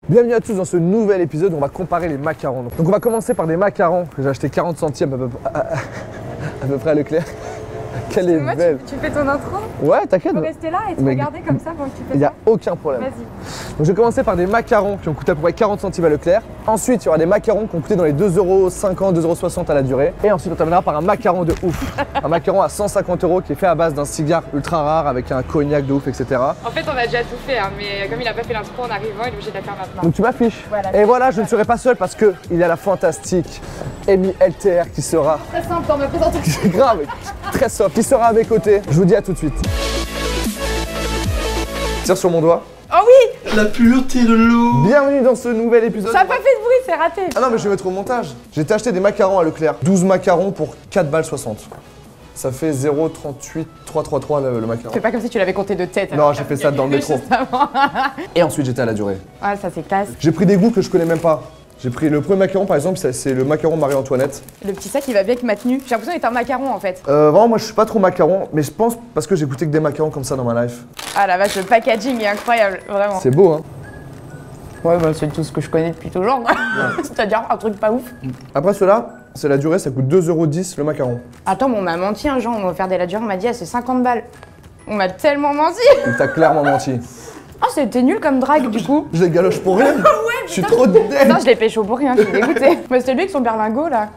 Bienvenue à tous dans ce nouvel épisode où on va comparer les macarons. Donc on va commencer par des macarons que j'ai acheté 40 centimes à peu près à Leclerc. Quelle est belle. Tu fais ton intro? Ouais, t'inquiète. Tu peux rester là et te regarder comme ça pendant que tu fais ça. Il n'y a aucun problème. Vas-y. Donc je vais commencer par des macarons qui ont coûté à peu près 40 centimes à Leclerc. Ensuite, il y aura des macarons qui ont coûté dans les 2,50 €, 2,60 € à la durée. Et ensuite, on terminera par un macaron de ouf. Un macaron à 150 € qui est fait à base d'un cigare ultra rare avec un cognac de ouf, etc. En fait, on a déjà tout fait, hein, mais comme il a pas fait l'intro en arrivant, il est obligé de la faire maintenant. Donc tu m'affiches. Voilà. Et voilà, je ne serai pas seul parce qu'il y a la fantastique Amy LTR qui sera... Très simple dans ma présentation. C'est grave, très soft, qui sera à mes côtés. Je vous dis à tout de suite. Tire sur mon doigt. Oh oui! La pureté de l'eau. Bienvenue dans ce nouvel épisode. Ça a pas fait de bruit, c'est raté. Ah non mais je vais mettre au montage. J'ai été acheter des macarons à Leclerc. 12 macarons pour 4,60 €. Ça fait 0,38 333 le macaron. C'est pas comme si tu l'avais compté de tête. Non, j'ai fait ça dans le métro. Et ensuite j'étais à la durée. Ah, ça c'est classe. J'ai pris des goûts que je connais même pas. J'ai pris le premier macaron par exemple, c'est le macaron Marie-Antoinette. Le petit sac il va bien avec ma tenue. J'ai l'impression d'être un macaron en fait. Vraiment moi je suis pas trop macaron, mais je pense parce que j'ai goûté que des macarons comme ça dans ma life. Ah la vache, le packaging est incroyable, vraiment. C'est beau hein. Ouais, bah c'est tout ce que je connais depuis toujours. C'est-à-dire un truc pas ouf. Après ceux-là, c'est la durée, ça coûte 2,10 € le macaron. Attends, mais on m'a menti un jour, on m'a offert des la durée, on m'a dit ah c'est 50 balles. On m'a tellement menti. Il t'a clairement menti. Oh, c'était nul comme drague du coup. Je les galoche pour rien. Je suis trop dead. Non, je l'ai pécho pour rien, je suis dégoûtée. Mais c'était lui avec son berlingot là.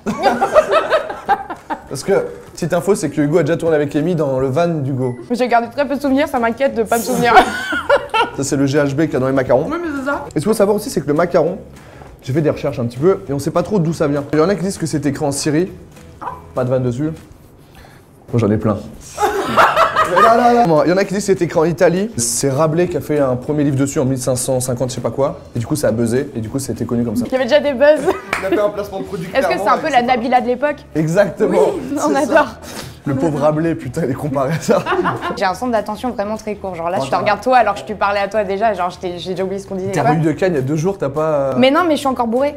Parce que, petite info, c'est que Hugo a déjà tourné avec Amy dans le van d'Hugo. J'ai gardé très peu de souvenirs, ça m'inquiète de pas me souvenir. Ça, c'est le GHB qu'il y a dans les macarons. Oui, mais c'est ça. Et ce qu'il faut savoir aussi, c'est que le macaron, j'ai fait des recherches un petit peu et on sait pas trop d'où ça vient. Il y en a qui disent que c'est écrit en Syrie. Pas de vanne dessus. Moi, j'en ai plein. Mais là. Il y en a qui disent que c'est écrit en Italie. C'est Rabelais qui a fait un premier livre dessus en 1550, je sais pas quoi. Et du coup, ça a buzzé. Et du coup, c'était connu comme ça. Il y avait déjà des buzz. Il a fait un placement de produit. Est-ce que c'est un peu la Nabila de l'époque? Exactement. Oui, on adore. Le pauvre Rabelais, putain, il est comparé à ça. J'ai un centre d'attention vraiment très court. Genre là, je te regarde toi alors que je te parlais à toi déjà. Genre, j'ai déjà oublié ce qu'on disait. T'as quoi. rhume de canne il y a 2 jours, t'as pas. Mais non, mais je suis encore bourrée.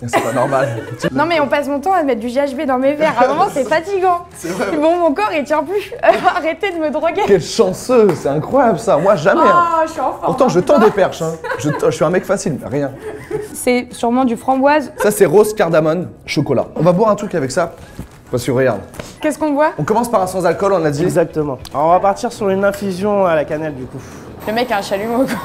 C'est pas normal. Non, mais on passe mon temps à mettre du GHB dans mes verres. À un moment, c'est fatigant. C'est vrai. Bon, mon corps, il tient plus. Arrêtez de me droguer. Quel chanceux, c'est incroyable ça. Moi, jamais. Hein. Oh, je suis en forme. Pourtant, je tends des perches. Hein. Je suis un mec facile, mais rien. C'est sûrement du framboise. Ça, c'est rose cardamone chocolat. On va boire un truc avec ça. Parce que regarde. Qu'est-ce qu'on boit? On commence par un sans alcool, on a dit. Exactement. Alors on va partir sur une infusion à la cannelle du coup. Le mec a un chalumeau, quoi.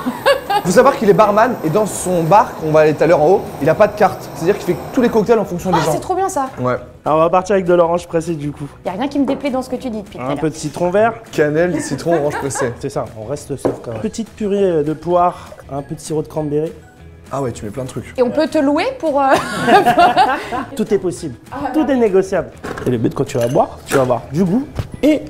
Faut savoir qu'il est barman et dans son bar, on va aller tout à l'heure en haut, il a pas de carte. C'est-à-dire qu'il fait tous les cocktails en fonction des Ah, gens. c'est trop bien ça. Ouais. Alors on va partir avec de l'orange pressée du coup. Y a rien qui me déplaît dans ce que tu dis depuis tout à Un l'heure. peu de citron vert. Cannelle, citron, orange pressé. C'est ça, on reste sauf quand même. Petite purée de poire, un peu de sirop de cranberry. Ah ouais, tu mets plein de trucs. Et on peut te louer pour... Tout est possible, tout est négociable. Et le but quand tu vas boire, tu vas avoir du goût et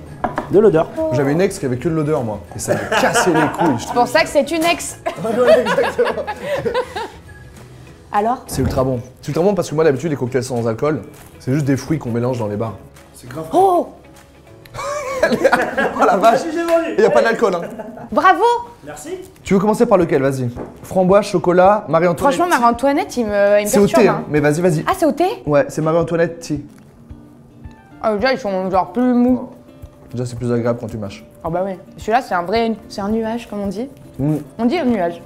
de l'odeur. J'avais une ex qui avait que de l'odeur, moi. Et ça m'a cassé les couilles. C'est pour ça que c'est une ex. Exactement. Alors? C'est ultra bon. C'est ultra bon parce que moi, d'habitude, les cocktails sans alcool, c'est juste des fruits qu'on mélange dans les bars. C'est grave. Oh! Oh la vache! Il y a pas d'alcool, hein. Bravo! Merci. Tu veux commencer par lequel? Vas-y. Framboise, chocolat, Marie-Antoinette. Franchement, Marie-Antoinette, il me C'est au perturbe. thé, Hein. hein. Mais vas-y. Ah, c'est au thé? Ouais, c'est Marie-Antoinette tea. Ah, déjà, ils sont genre plus mous. Déjà, c'est plus agréable quand tu mâches. Ah bah oui. Celui-là, c'est un vrai... C'est un nuage, comme on dit. Je On dit un nuage.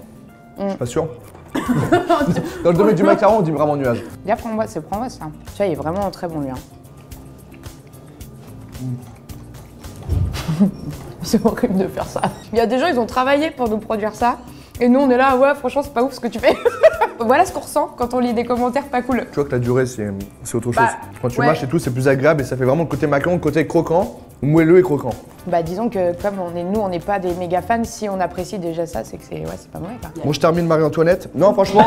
suis pas sûr. Dans le domaine du macaron, on dit vraiment nuage. Déjà, framboise, c'est framboise, ça. Tu vois, il est vraiment très bon, lui. Hein. C'est horrible de faire ça. Il y a des gens, ils ont travaillé pour nous produire ça. Et nous, on est là, ouais, franchement, c'est pas ouf ce que tu fais. Voilà ce qu'on ressent quand on lit des commentaires pas cool. Tu vois que la durée, c'est autre chose. Bah, Quand tu ouais. mâches et tout, c'est plus agréable et ça fait vraiment le côté macaron, le côté croquant, moelleux et croquant. Bah, disons que comme nous, on n'est pas des méga fans, si on apprécie déjà ça, c'est que c'est pas mauvais, quoi. Moi, je termine Marie-Antoinette. Non, franchement,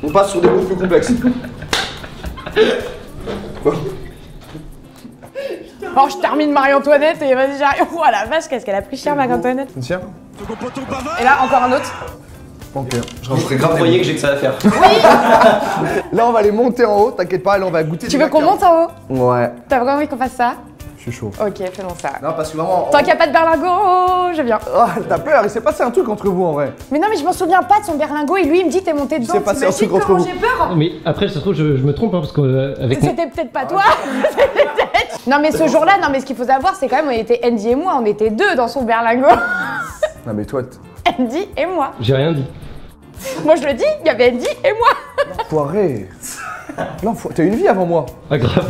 on passe sur des goûts plus complexes. Alors, je termine Marie-Antoinette et vas-y, j'arrive. Oh la vache, qu'est-ce qu'elle a pris cher, Marie-Antoinette. Tiens. Et là, encore un autre. Ok. Je serais grave voyé que j'ai que ça à faire. Là, on va aller monter en haut, t'inquiète pas, là, on va goûter. Tu veux qu'on monte en haut? Ouais, T'as vraiment envie qu'on fasse ça? je suis chaud. Ok, faisons ça. Non, parce que vraiment. Tant qu'il n'y a pas de berlingot, je viens. Oh, t'as peur, il s'est passé un truc entre vous en vrai. Mais non, mais je m'en souviens pas de son berlingot et lui, il me dit t'es monté dedans. s'est passé un truc T'imagines entre comment vous. j'ai peur? Mais après, ça se trouve, je me trompe, hein, parce qu'avec C'était peut-être pas toi. Non, mais ce jour-là, non, mais ce qu'il faut savoir, c'est quand même, on était Andy et moi, on était deux dans son berlingot. Non, mais toi, Andy et moi. j'ai rien dit. Moi je le dis, il y avait Andy et moi. Poiré. Non, t'as une vie avant moi. Ah, grave.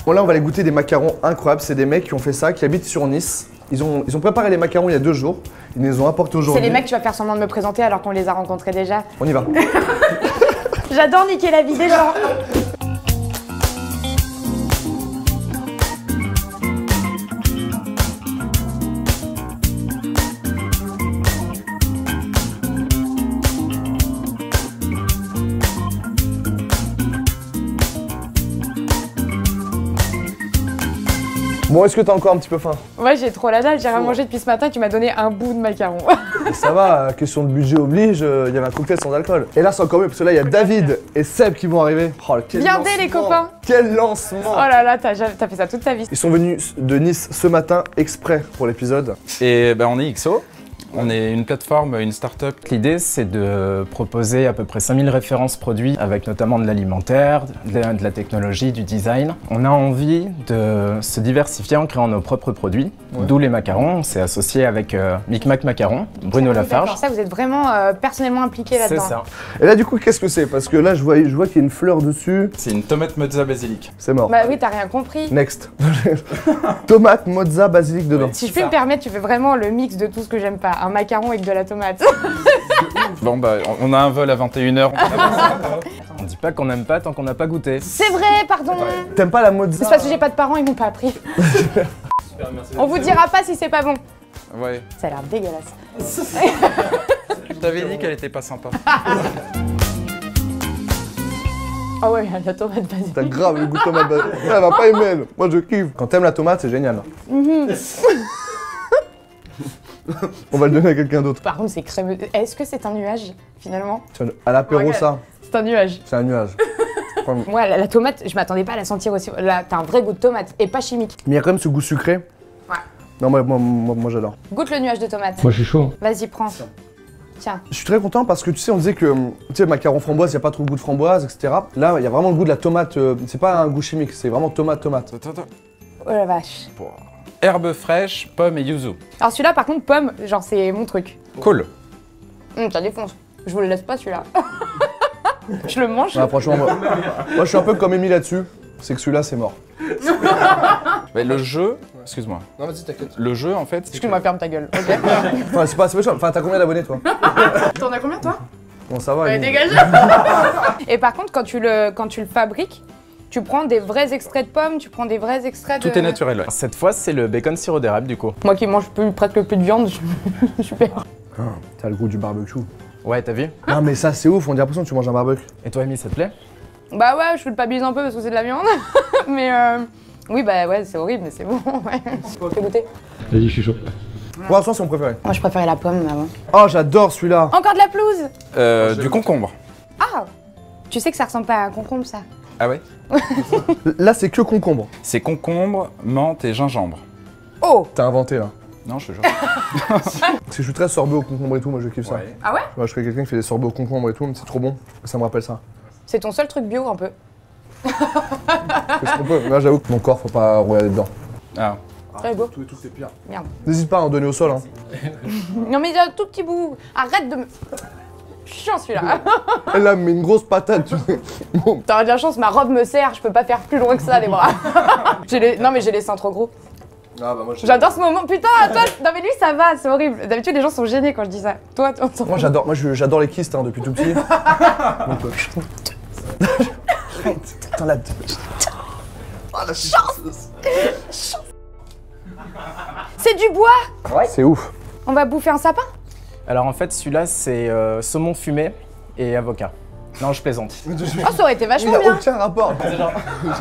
Bon, là, on va aller goûter des macarons incroyables. C'est des mecs qui ont fait ça, qui habitent sur Nice. Ils ont préparé les macarons il y a 2 jours. Ils les ont apportés C'est aujourd'hui. les mecs, tu vas faire semblant de me présenter alors qu'on les a rencontrés déjà. On y va. J'adore niquer la vie des gens. Bon, est-ce que t'as encore un petit peu faim? Ouais, j'ai trop la dalle, j'ai rien mangé depuis ce matin, tu m'as donné un bout de macaron. Ça va, question de budget oblige, il y avait un cocktail sans alcool. Et là, c'est encore mieux, parce que là, il y a David et Seb qui vont arriver. Oh, quel Viendez, lancement. les copains. Quel lancement. Oh là là, t'as fait ça toute ta vie. Ils sont venus de Nice ce matin exprès pour l'épisode. Et ben on est XO, on est une plateforme, une start-up. L'idée, c'est de proposer à peu près 5000 références produits, avec notamment de l'alimentaire, de la technologie, du design. On a envie de se diversifier en créant nos propres produits, d'où les macarons. On s'est associé avec Micmac Macaron, Bruno Lafarge. D'accord, ça, vous êtes vraiment personnellement impliqué C'est là-dedans. ça. Et là, du coup, qu'est-ce que c'est? Parce que là, je vois qu'il y a une fleur dessus. C'est une tomate mozza basilic. C'est mort. Bah oui, t'as rien compris. Next. Tomate, mozza, basilic dedans. Si je puis me permettre, tu fais vraiment le mix de tout ce que j'aime pas. Un macaron avec de la tomate. Bon bah on a un vol à 21h. On dit pas qu'on n'aime pas tant qu'on n'a pas goûté. C'est vrai, pardon. T'aimes pas la mozza? C'est parce que j'ai pas de parents, ils m'ont pas appris. On vous dira pas si c'est pas bon. Ouais. Ça a l'air dégueulasse. Je t'avais dit qu'elle était pas sympa. Ah ouais, la tomate basilic. T'as grave le goût de tomate. Elle va pas aimer, elle. Moi, je kiffe. Quand t'aimes la tomate, c'est génial. On va le donner à quelqu'un d'autre. Par contre, c'est crémeux. Est-ce que c'est un nuage, finalement? À l'apéro, ça, C'est un nuage. c'est un nuage. Moi, la tomate, je m'attendais pas à la sentir aussi. Là, t'as un vrai goût de tomate et pas chimique. Mais il y a quand même ce goût sucré. Ouais. Non, moi j'adore. Goûte le nuage de tomate. Moi, je suis chaud. Vas-y, prends. Tiens. Je suis très content parce que tu sais, on disait que tu sais, macaron framboise, il n'y a pas trop de goût de framboise, etc. Là, il y a vraiment le goût de la tomate. C'est pas un goût chimique, c'est vraiment tomate. Attends. Oh la vache. Herbe fraîche, pomme et yuzu. Alors celui-là, par contre, pomme, genre, c'est mon truc. Cool. Ça défonce. Je vous le laisse pas, celui-là. Je le mange. Ah, franchement, moi, je suis un peu comme Amy là-dessus. C'est que celui-là, c'est mort. Mais le jeu, excuse-moi. Non, vas-y, t'inquiète. Le jeu en fait, c'est que Excuse-moi, ferme ta gueule, ok? Enfin, c'est pas méchant. Enfin, t'as combien d'abonnés, toi? T'en as combien, toi? Bon, ça va. Ouais, Amy. dégage. Et par contre, quand tu le fabriques, tu prends des vrais extraits de pommes, tu prends des vrais extraits de... tout est naturel. Ouais. Cette fois, c'est le bacon sirop d'érable du coup. Moi qui mange presque plus de viande, super. T'as le goût du barbecue. Ouais, t'as vu? Non, mais ça, c'est ouf. On a l'impression que tu manges un barbecue. Et toi, Amy, ça te plaît? Bah ouais, je culpabilise un peu parce que c'est de la viande. Mais oui, bah ouais, c'est horrible, mais c'est bon. Ouais. Tu peux goûter? Vas-y, je suis chaud. Pour l'instant, c'est mon préféré. Moi, je préférais la pomme avant. Oh, j'adore celui-là. Encore de la pelouse. Du concombre. Ah. Tu sais que ça ressemble pas à un concombre, ça. Ah ouais? Là, c'est que concombre. C'est concombre, menthe et gingembre. Oh. T'as inventé, là. Non, je te jure. Parce que je suis très sorbet au concombre et tout, moi je kiffe ça. Ouais. Ah ouais? Ouais, je serais quelqu'un qui fait des sorbets au concombre et tout, mais c'est trop bon. Ça me rappelle ça. C'est ton seul truc bio, un peu. Qu'est-ce qu'on peut? Là, j'avoue que mon corps, faut pas regarder dedans. Ah. Très beau. Tout et tout, c'est pire. Merde. N'hésite pas à en donner au sol. Hein. Non mais il y a un tout petit bout. Arrête de me... Chiant celui-là. Elle a mis une grosse patate, tu sais. Bon. T'aurais de la chance, ma robe me serre, je peux pas faire plus loin que ça les bras. Non mais j'ai les seins trop gros. Ah bah moi, J'adore ce moment. Putain, toi, non mais lui ça va, c'est horrible. D'habitude les gens sont gênés quand je dis ça. Toi, Moi j'adore les kystes hein, depuis tout petit. Donc, Attends là. Oh la chance. C'est du bois. C'est ouf. On va bouffer un sapin. Alors en fait, celui-là, c'est saumon fumé et avocat. Non, je plaisante. Oh, ça aurait été Il vachement n'y a bien. aucun rapport.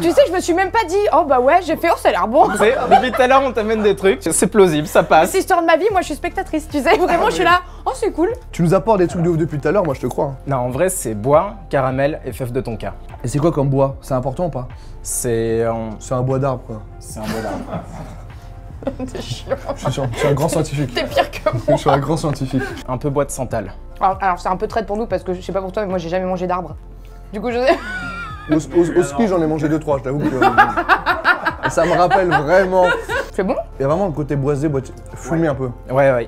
Tu sais que je me suis même pas dit, oh bah ouais, j'ai fait, oh ça a l'air bon. Tu sais, depuis tout à l'heure, on t'amène des trucs, c'est plausible, ça passe. C'est l'histoire de ma vie, moi je suis spectatrice, tu sais, vraiment je suis là, oh c'est cool. Tu nous apportes des trucs de ouf depuis tout à l'heure, moi je te crois. Hein. Non, en vrai, c'est bois, caramel et fève de tonka. Et c'est quoi comme bois? C'est important ou pas? C'est C'est un bois d'arbre quoi. C'est un bois d'arbre. T'es chiant. Je suis un grand scientifique. T'es pire que Je moi. suis un grand scientifique. Un peu bois de santal. Alors c'est un peu traite pour nous parce que je sais pas pour toi, mais moi j'ai jamais mangé d'arbre. Du coup je sais. Au ski, j'en ai mangé 2-3, je t'avoue que. Ça me rappelle vraiment. C'est bon? Il y a vraiment le côté boisé, fumé un peu. Ouais.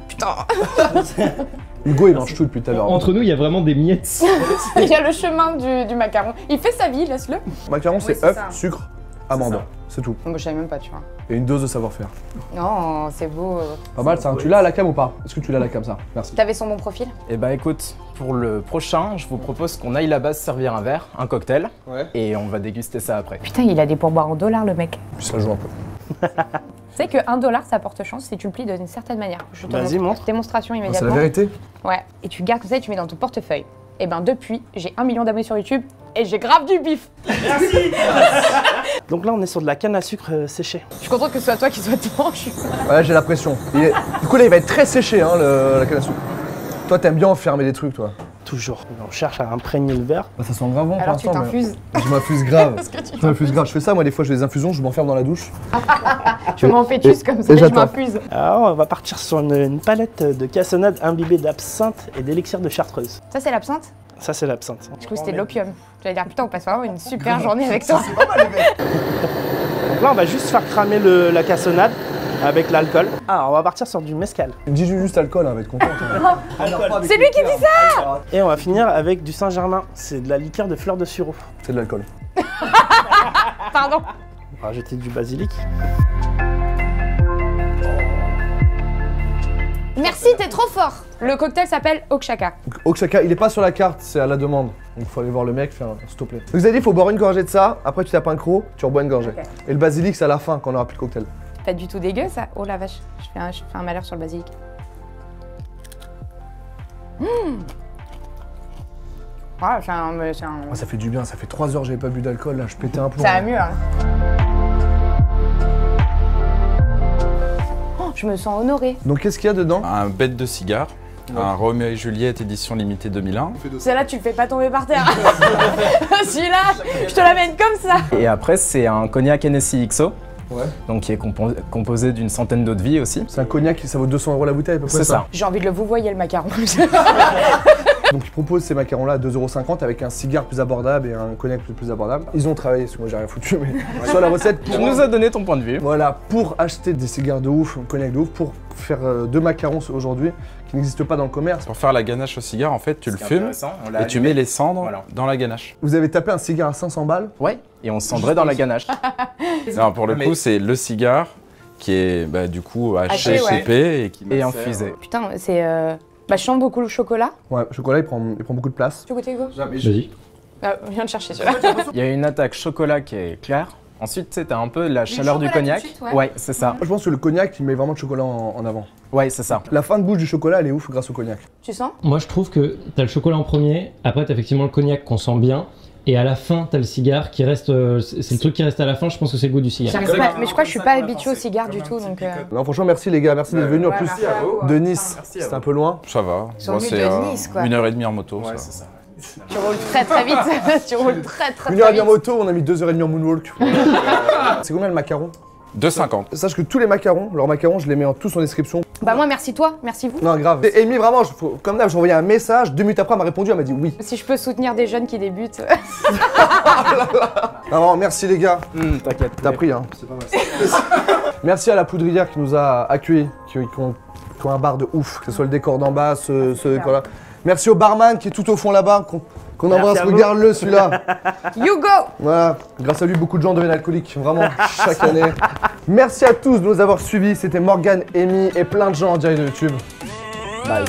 Putain. Hugo, il mange tout depuis tout à l'heure. Entre nous, il y a vraiment des miettes. Il y a le chemin du macaron. Il fait sa vie, laisse-le. Macaron, Oui, c'est c'est œuf, ça. sucre, amande. C'est tout. Moi, je savais même pas, tu vois. Et une dose de savoir-faire. Non, c'est beau. Pas mal ça. Tu l'as à la cam ou pas? Est-ce que tu l'as à la cam ça? Merci. T'avais son bon profil? Et bah écoute, pour le prochain, je vous propose qu'on aille là-bas se servir un verre, un cocktail, Ouais. et on va déguster ça après. Putain, il a des pourboires en dollars, le mec. Puis ça joue un peu. Tu sais que 1 $, ça porte chance si tu le plies d'une certaine manière. Je te Vas-y, montre. Démonstration Ah, c'est immédiatement. la vérité? Ouais. Et tu gardes comme ça et tu mets dans ton portefeuille. Et ben depuis, j'ai 1 million d'abonnés sur YouTube et j'ai grave du bif. Donc là, on est sur de la canne à sucre séchée. Je suis contente que ce soit toi qui sois tranche. Ouais, j'ai la pression. Du coup là, il va être très séché, hein, la canne à sucre. Toi, t'aimes bien enfermer des trucs, toi. Toujours. On cherche à imprégner le verre. Bah, ça sent grave bon pour Alors tu l'instant, mais- t'infuses. Je m'infuse grave. Parce que tu Je m'infuse grave. Je fais ça, moi, des fois, je fais des infusions, je m'enferme dans la douche. Je m'en fais juste comme ça, et je j'attends. m'infuse. Alors, on va partir sur une palette de cassonade imbibée d'absinthe et d'élixir de chartreuse. Ça, c'est l'absinthe? Ça, c'est l'absinthe. Je crois que c'était de l'opium. J'allais dire, putain, on passe vraiment une super journée avec toi. Donc là, on va juste faire cramer la cassonade avec l'alcool. Ah, on va partir sur du mescal. Il me dit juste alcool, hein, elle va être contente. hein. C'est lui qui dit ça! Et on va finir avec du Saint-Germain. C'est de la liqueur de fleurs de sureau. C'est de l'alcool. Pardon. On va rajouter du basilic. Merci, t'es trop fort. Le cocktail s'appelle Okshaka. Okshaka, il est pas sur la carte, c'est à la demande. Donc faut aller voir le mec, faire s'il te plaît. Donc, vous avez dit, il faut boire une gorgée de ça, après tu tapes un croc, tu rebois une gorgée. Et le basilic, c'est à la fin, quand on aura plus le cocktail. Pas du tout dégueu ça. Oh la vache, je fais un malheur sur le basilic. Ouais, c'est un... Oh, ça fait du bien, ça fait 3 heures que j'avais pas bu d'alcool, là, je pétais un plomb. Ça va mieux, hein. Oh, je me sens honorée. Donc qu'est-ce qu'il y a dedans? Un bête de cigare, un Roméo et Juliette édition limitée 2001. Celle-là, tu le fais pas tomber par terre. Celui-là, je te l'amène comme ça. Et après, c'est un cognac Hennessy XO, Ouais. donc qui est composé d'une centaine d'eau de vie aussi. C'est un cognac, ça vaut 200 € la bouteille à peu près. C'est ça. J'ai envie de le vous voyez le macaron. Donc ils proposent ces macarons-là à 2,50 € avec un cigare plus abordable et un cognac plus abordable. Ils ont travaillé, parce que moi j'ai rien foutu, mais sur la recette Tu pour... nous as donné ton point de vue. Voilà, pour acheter des cigares de ouf, un cognac de ouf, pour faire 2 macarons aujourd'hui qui n'existent pas dans le commerce. Pour faire la ganache au cigare, en fait, tu le fumes et tu mets les cendres Voilà. dans la ganache. Vous avez tapé un cigare à 500 balles. Ouais, et on se cendrait dans la ganache. Non, pour le Mais- coup, c'est le cigare qui est bah, du coup Haché, HCP et qui Et infusé. Putain, c'est... Bah, je sens beaucoup le chocolat. Ouais, le chocolat il prend beaucoup de place. Tu goûter, Hugo? Vas-y. Ah, viens de chercher celui-là. Il y a une attaque chocolat qui est claire. Ensuite, tu sais, t'as un peu la chaleur du chocolat cognac. tout de suite, ouais. Ouais, c'est ça. Je pense que le cognac il met vraiment le chocolat en avant. Ouais, c'est ça. La fin de bouche du chocolat elle est ouf grâce au cognac. Tu sens? Moi, je trouve que t'as le chocolat en premier, après t'as effectivement le cognac qu'on sent bien, et à la fin t'as le cigare qui reste. C'est le truc qui reste à la fin, je pense que c'est le goût du cigare. J'arrive pas, mais je crois que je suis pas habituée au cigare du tout, donc... Non franchement merci les gars, merci d'être venus en Ouais, plus merci à vous, de Nice. C'était un peu loin. Ça va. Sont Bon, venus c'est de Nice, quoi. 1h30 en moto. ça. c'est ça. Tu roules très très vite. Tu roules très très Une très heure et demie en vite. moto, on a mis 2h30 en moonwalk. C'est combien le macaron? 2,50. Sache que tous les macarons, leurs macarons, je les mets tous en description. Bah moi, merci toi, merci vous. Non grave. Et Amy vraiment, comme d'hab, j'ai envoyé un message, 2 minutes après elle m'a répondu, elle m'a dit oui. Si je peux soutenir des jeunes qui débutent. Non, vraiment, merci les gars. T'inquiète. T'as pris hein. C'est pas mal. Merci à la poudrière qui nous a accueillis, qui ont un bar de ouf, que ce soit le décor d'en bas, ce décor-là. Merci au barman qui est tout au fond là-bas, qu'on Merci embrasse, à vous. regarde-le celui-là. Hugo. Voilà, grâce à lui, beaucoup de gens deviennent alcooliques, vraiment, chaque année. Merci à tous de nous avoir suivis, c'était Morgane, Amy et plein de gens en direct de YouTube. Bye.